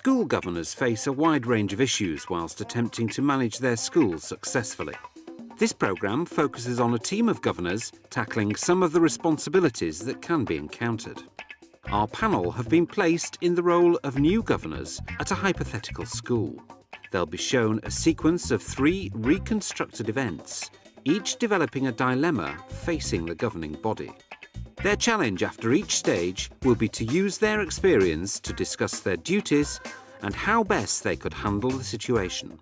School governors face a wide range of issues whilst attempting to manage their schools successfully. This programme focuses on a team of governors tackling some of the responsibilities that can be encountered. Our panel have been placed in the role of new governors at a hypothetical school. They'll be shown a sequence of 3 reconstructed events, each developing a dilemma facing the governing body. Their challenge after each stage will be to use their experience to discuss their duties and how best they could handle the situation.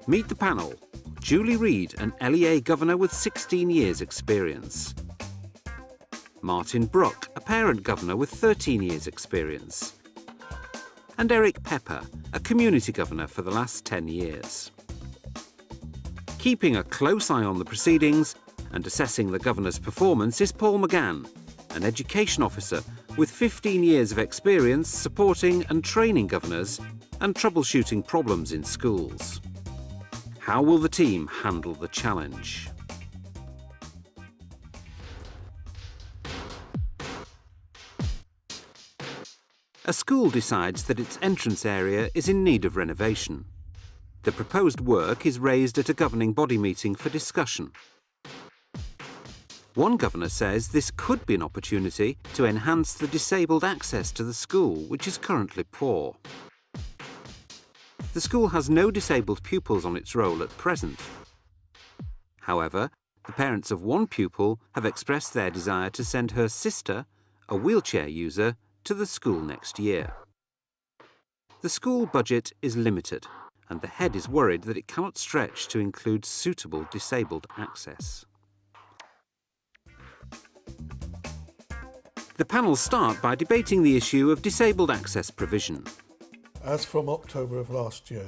Meet the panel. Julie Reid, an LEA governor with 16 years' experience. Martin Brook, a parent governor with 13 years' experience. And Eric Pepper, a community governor for the last 10 years. Keeping a close eye on the proceedings and assessing the governor's performance is Paul McGann, an education officer with 15 years of experience supporting and training governors and troubleshooting problems in schools. How will the team handle the challenge? A school decides that its entrance area is in need of renovation. The proposed work is raised at a governing body meeting for discussion. One governor says this could be an opportunity to enhance the disabled access to the school, which is currently poor. The school has no disabled pupils on its roll at present. However, the parents of one pupil have expressed their desire to send her sister, a wheelchair user, to the school next year. The school budget is limited, and the head is worried that it cannot stretch to include suitable disabled access. The panel start by debating the issue of disabled access provision. As from October of last year,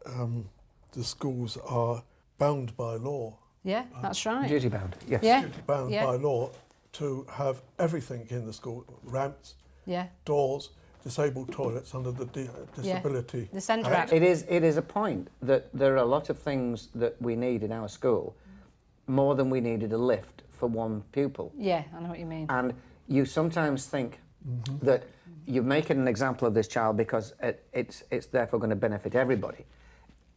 the schools are bound by law. Yeah, that's right. Duty bound, yes. Yeah. Duty bound by law to have everything in the school, ramps, doors, disabled toilets under the Disability The Centre Act. Act. It is a point that there are a lot of things that we need in our school, more than we needed a lift for one pupil. Yeah, I know what you mean. And you sometimes think that you're making an example of this child because it's therefore going to benefit everybody.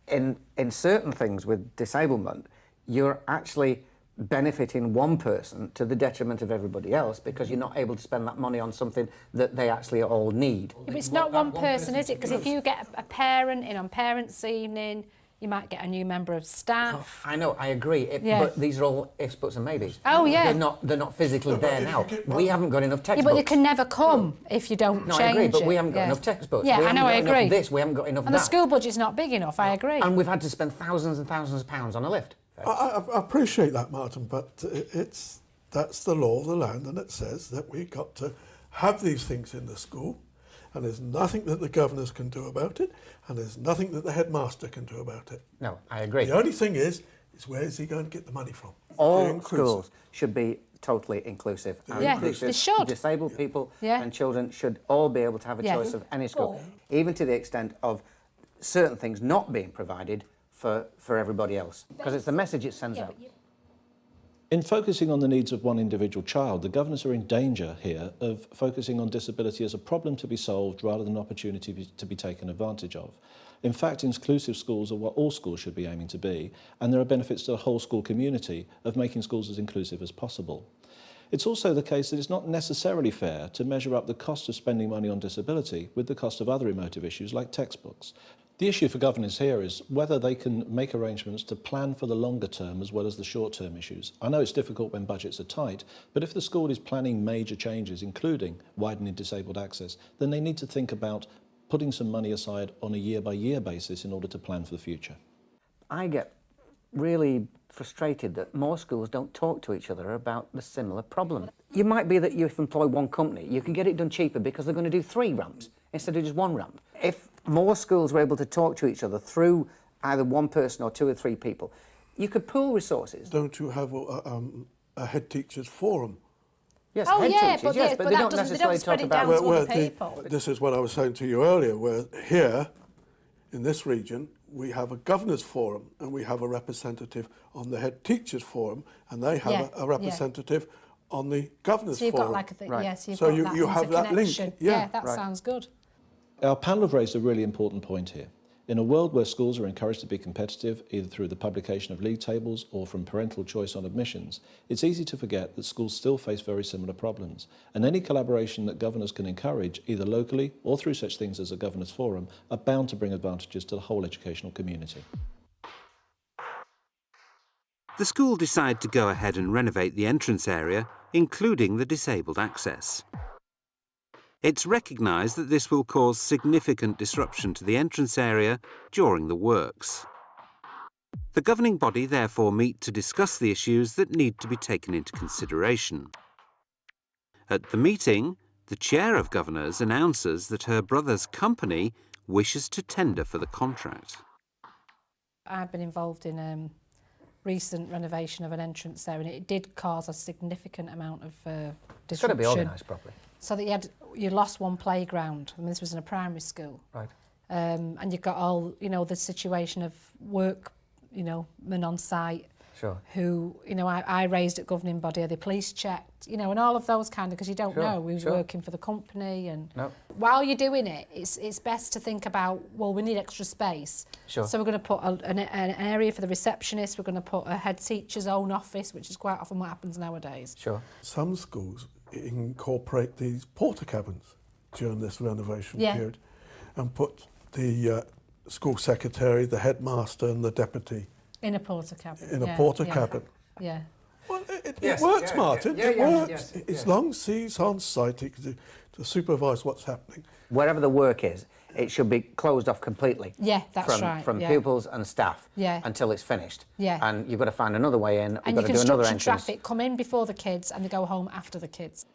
In certain things with disablement, you're actually benefiting one person to the detriment of everybody else because you're not able to spend that money on something that they actually all need. Yeah, but it's not one person, is it? Because if you get a parent in on parents' evening, you might get a new member of staff. I know, I agree, but these are all ifs, buts and maybes. Oh, yeah. They're not physically there now. We haven't got enough Yeah, textbooks. but they can never come if you don't change it. No, I agree, but we haven't got enough textbooks. Yeah, we I know, I haven't got enough agree. of this, we haven't got enough of And that. the school budget's not big enough, I agree. And we've had to spend thousands and thousands of pounds on a lift. I appreciate that, Martin, but that's the law of the land, and it says that we've got to have these things in the school, and there's nothing that the governors can do about it, and there's nothing that the headmaster can do about it. No, I agree. The only thing is where is he going to get the money from? All schools should be totally inclusive. And Yeah, inclusive. they should. Disabled people and children should all be able to have a choice of any school, even to the extent of certain things not being provided for everybody else, because it's the message it sends out. In focusing on the needs of one individual child, the governors are in danger here of focusing on disability as a problem to be solved rather than an opportunity to be taken advantage of. In fact, inclusive schools are what all schools should be aiming to be, and there are benefits to the whole school community of making schools as inclusive as possible. It's also the case that it's not necessarily fair to measure up the cost of spending money on disability with the cost of other emotive issues like textbooks. The issue for governors here is whether they can make arrangements to plan for the longer term as well as the short-term issues. I know it's difficult when budgets are tight, but if the school is planning major changes, including widening disabled access, then they need to think about putting some money aside on a year-by-year basis in order to plan for the future. I get really frustrated that more schools don't talk to each other about the similar problem. You might be that you employ one company, you can get it done cheaper because they're going to do 3 ramps instead of just 1 ramp. If more schools were able to talk to each other through either one person or 2 or 3 people, you could pool resources. Don't you have a head teachers forum? Yes, Oh, head yeah, teachers, but but they don't necessarily spread talk it down about... to other people. This is what I was saying to you earlier, where here, in this region, we have a governors forum and we have a representative on the head teachers forum, and they have a representative on the governors So you've forum. got like a thing, Right. yes, you've So got that you have that link, interconnection. yeah. That Right. sounds good. Our panel have raised a really important point here. In a world where schools are encouraged to be competitive, either through the publication of league tables or from parental choice on admissions, it's easy to forget that schools still face very similar problems. And any collaboration that governors can encourage, either locally or through such things as a governors' forum, are bound to bring advantages to the whole educational community. The school decide to go ahead and renovate the entrance area, including the disabled access. It's recognised that this will cause significant disruption to the entrance area during the works. The governing body therefore meet to discuss the issues that need to be taken into consideration. At the meeting, the chair of governors announces that her brother's company wishes to tender for the contract. I've been involved in recent renovation of an entrance there, and it did cause a significant amount of disruption. It's got to be organised properly. So that you lost one playground. I mean, this was in a primary school. Right. And you've got all, the situation of work, men on site. Sure. Who, I raised at governing body, are they police checked, and all of those kind of, because you don't know who's working for the company. And while you're doing it, it's best to think about, well, we need extra space. Sure. So we're going to put an area for the receptionist, we're going to put a head teacher's own office, which is quite often what happens nowadays. Sure. Some schools incorporate these porter cabins during this renovation period and put the school secretary, the headmaster and the deputy in a porter cabin. In a porter cabin. Yeah. Well, it works, Martin. It works. As long as he's on site, he can supervise what's happening. Wherever the work is, it should be closed off completely. Yeah, that's right. From pupils and staff until it's finished. Yeah. And you've got to find another way in. And You've got you to can do another structure entrance. traffic, come in before the kids and they go home after the kids.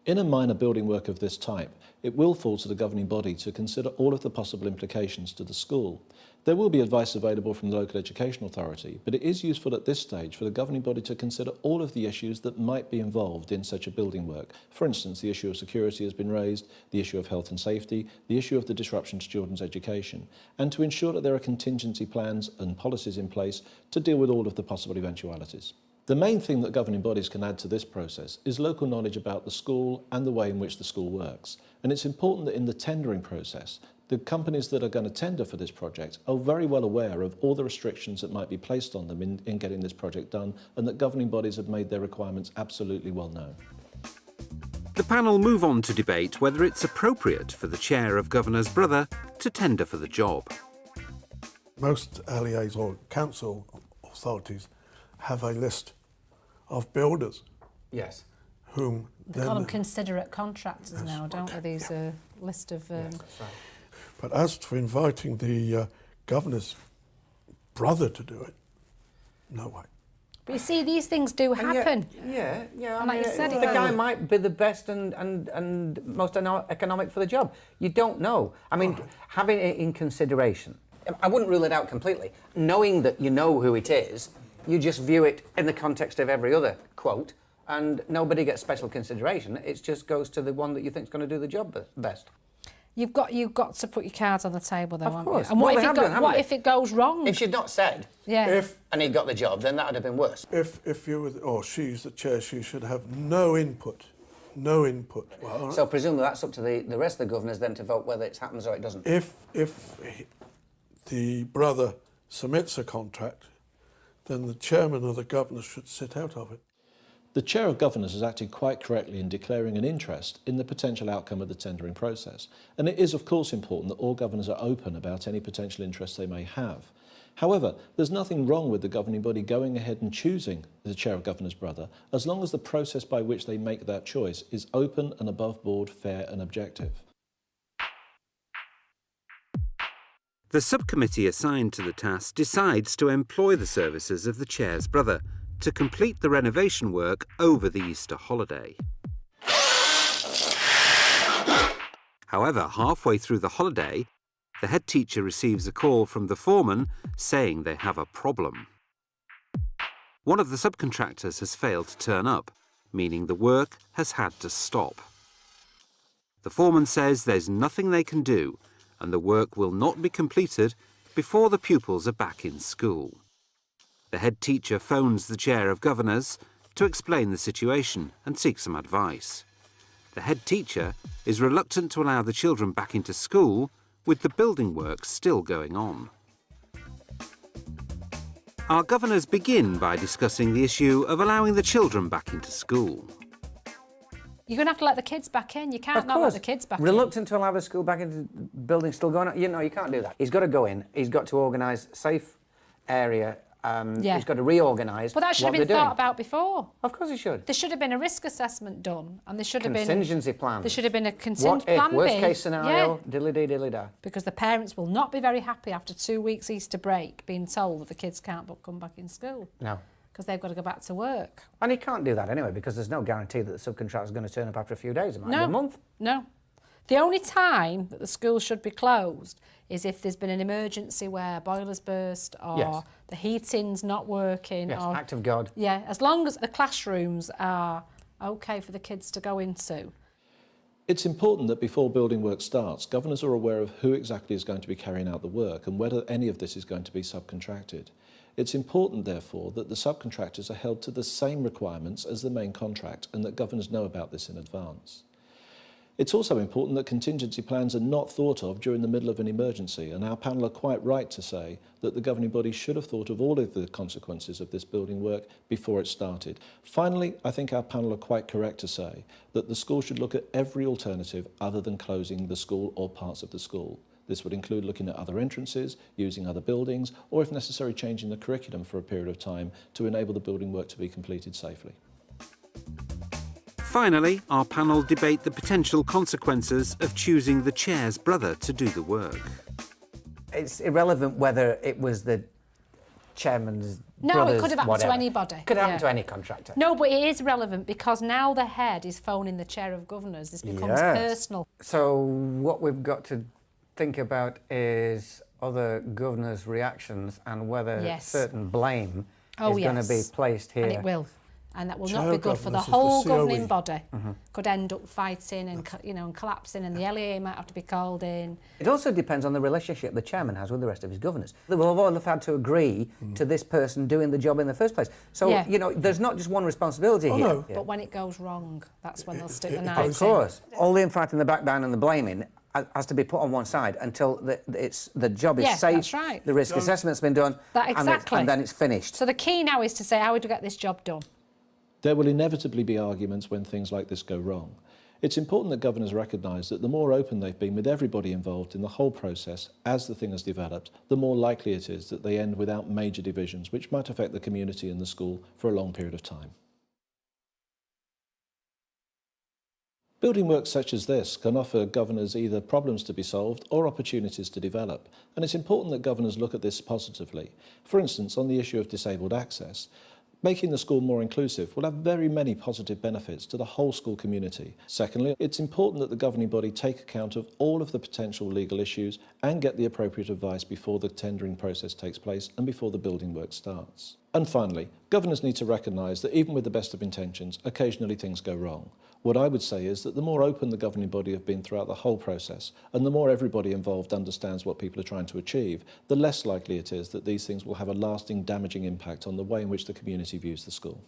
In a minor building work of this type, it will fall to the governing body to consider all of the possible implications to the school. There will be advice available from the local education authority, but it is useful at this stage for the governing body to consider all of the issues that might be involved in such a building work. For instance, the issue of security has been raised, the issue of health and safety, the issue of the disruption to children's education, and to ensure that there are contingency plans and policies in place to deal with all of the possible eventualities. The main thing that governing bodies can add to this process is local knowledge about the school and the way in which the school works. And it's important that in the tendering process, the companies that are going to tender for this project are very well aware of all the restrictions that might be placed on them in getting this project done, and that governing bodies have made their requirements absolutely well known. The panel move on to debate whether it's appropriate for the chair of governor's brother to tender for the job. Most LEAs or council authorities have a list of builders. Yes. Whom They call them considerate contractors now, don't they? These list of... Yes, that's right. But as to inviting the governor's brother to do it, no way. But you see, these things do happen. Yeah. I And like mean, you said, the guy might be the best and most economic for the job. You don't know. I mean, having it in consideration, I wouldn't rule it out completely. Knowing that you know who it is, you just view it in the context of every other quote, and nobody gets special consideration. It just goes to the one that you think is going to do the job best. You've got to put your cards on the table, though, Of haven't course. you? And Well, what if it goes wrong? If she'd not said, and he got the job, then that would have been worse. If you were, or she's the chair, she should have no input. No input. Well, So presumably that's up to the rest of the governors then to vote whether it happens or it doesn't. if the brother submits a contract, then the chairman or the governor should sit out of it. The Chair of Governors has acted quite correctly in declaring an interest in the potential outcome of the tendering process, and it is of course important that all governors are open about any potential interests they may have. However, there's nothing wrong with the governing body going ahead and choosing the Chair of Governors' brother, as long as the process by which they make that choice is open and above board, fair and objective. The subcommittee assigned to the task decides to employ the services of the chair's brother to complete the renovation work over the Easter holiday. However, halfway through the holiday, the head teacher receives a call from the foreman saying they have a problem. One of the subcontractors has failed to turn up, meaning the work has had to stop. The foreman says there's nothing they can do and the work will not be completed before the pupils are back in school. The head teacher phones the chair of governors to explain the situation and seek some advice. The head teacher is reluctant to allow the children back into school, with the building works still going on. Our governors begin by discussing the issue of allowing the children back into school. You're going to have to let the kids back in. You can't not let the kids back in. Reluctant to allow the school back into the building still going on. You know, you can't do that. He's got to go in. He's got to organise safe area. He's got to reorganise. But that should have been thought about before. Of course he should. There should have been a risk assessment done, and there should have been contingency plan. There should have been a What contingency if? plan B. Worst case scenario. Yeah. Diddly-dee, diddly-da. Because the parents will not be very happy after 2 weeks Easter break being told that the kids can't come back in school. No. Because they've got to go back to work. And he can't do that anyway, because there's no guarantee that the subcontractor is going to turn up after a few days. It might be a month. No. The only time that the school should be closed is if there's been an emergency where boilers burst or Yes. the heating's not working. Yes, or, act of God. Yeah, as long as the classrooms are okay for the kids to go into. It's important that before building work starts, governors are aware of who exactly is going to be carrying out the work and whether any of this is going to be subcontracted. It's important, therefore, that the subcontractors are held to the same requirements as the main contract and that governors know about this in advance. It's also important that contingency plans are not thought of during the middle of an emergency, and our panel are quite right to say that the governing body should have thought of all of the consequences of this building work before it started. Finally, I think our panel are quite correct to say that the school should look at every alternative other than closing the school or parts of the school. This would include looking at other entrances, using other buildings, or if necessary changing the curriculum for a period of time to enable the building work to be completed safely. Finally, our panel debate the potential consequences of choosing the chair's brother to do the work. It's irrelevant whether it was the chairman's No, brothers, it could have happened whatever. to anybody. Could happen Yeah. to any contractor. No, but it is relevant because now the head is phoning the chair of governors. This becomes personal. So what we've got to think about is other governors' reactions and whether certain blame is going to be placed here. And it will. And that will Chair not be of good for the governors is the whole COE. governing body. Could end up fighting and and collapsing, and the LEA might have to be called in. It also depends on the relationship the chairman has with the rest of his governors. They will all have had to agree to this person doing the job in the first place. So, you know, there's not just one responsibility here. no. But when it goes wrong, that's when they'll stick the it knife goes- in. Of course. All the infighting, the back down and the blaming has to be put on one side until the job is Yeah, safe, that's right. the risk assessment's been done, Exactly. and then it's finished. So the key now is to say, how would we get this job done? There will inevitably be arguments when things like this go wrong. It's important that governors recognise that the more open they've been with everybody involved in the whole process as the thing has developed, the more likely it is that they end without major divisions which might affect the community and the school for a long period of time. Building work such as this can offer governors either problems to be solved or opportunities to develop, and it's important that governors look at this positively. For instance, on the issue of disabled access, making the school more inclusive will have very many positive benefits to the whole school community. Secondly, it's important that the governing body take account of all of the potential legal issues and get the appropriate advice before the tendering process takes place and before the building work starts. And finally, governors need to recognise that even with the best of intentions, occasionally things go wrong. What I would say is that the more open the governing body have been throughout the whole process, and the more everybody involved understands what people are trying to achieve, the less likely it is that these things will have a lasting damaging impact on the way in which the community views the school.